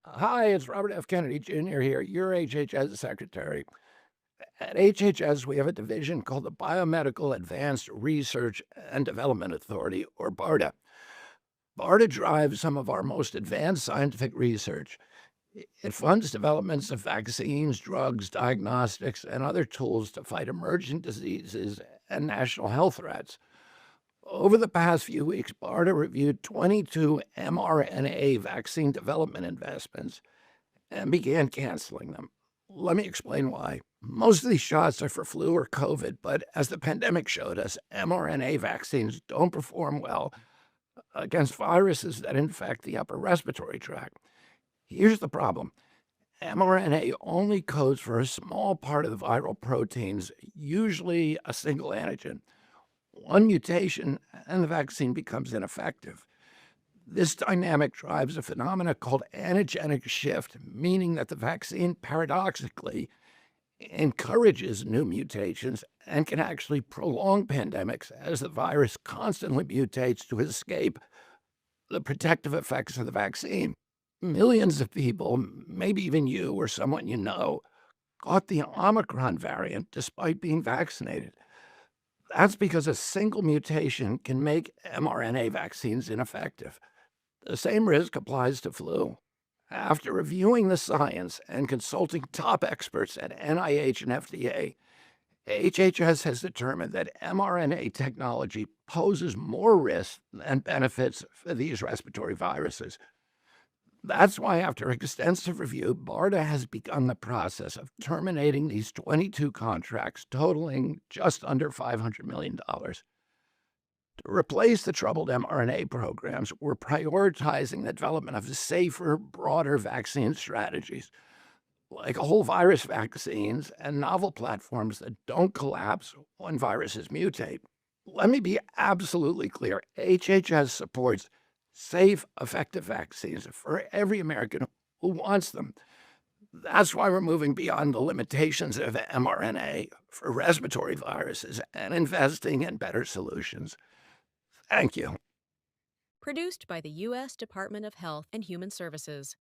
Hi, it's Robert F. Kennedy Jr. here, your HHS secretary. At HHS, we have a division called the Biomedical Advanced Research and Development Authority, or BARDA. BARDA drives some of our most advanced scientific research. It funds developments of vaccines, drugs, diagnostics, and other tools to fight emerging diseases and national health threats. Over the past few weeks, BARDA reviewed 22 mRNA vaccine development investments and began canceling them. Let me explain why. Most of these shots are for flu or COVID, but as the pandemic showed us, mRNA vaccines don't perform well against viruses that infect the upper respiratory tract. Here's the problem: mRNA only codes for a small part of the viral proteins, usually a single antigen. One mutation, and the vaccine becomes ineffective. This dynamic drives a phenomena called antigenic shift, meaning that the vaccine paradoxically encourages new mutations and can actually prolong pandemics as the virus constantly mutates to escape the protective effects of the vaccine. Millions of people, maybe even you or someone you know, caught the Omicron variant despite being vaccinated. That's because a single mutation can make mRNA vaccines ineffective. The same risk applies to flu. After reviewing the science and consulting top experts at NIH and FDA, HHS has determined that mRNA technology poses more risks than benefits for these respiratory viruses. That's why, after extensive review, BARDA has begun the process of terminating these 22 contracts totaling just under $500 million. To replace the troubled mRNA programs, we're prioritizing the development of safer, broader vaccine strategies, like whole virus vaccines and novel platforms that don't collapse when viruses mutate. Let me be absolutely clear: HHS supports safe, effective vaccines for every American who wants them. That's why we're moving beyond the limitations of mRNA for respiratory viruses and investing in better solutions. Thank you. Produced by the U.S. Department of Health and Human Services.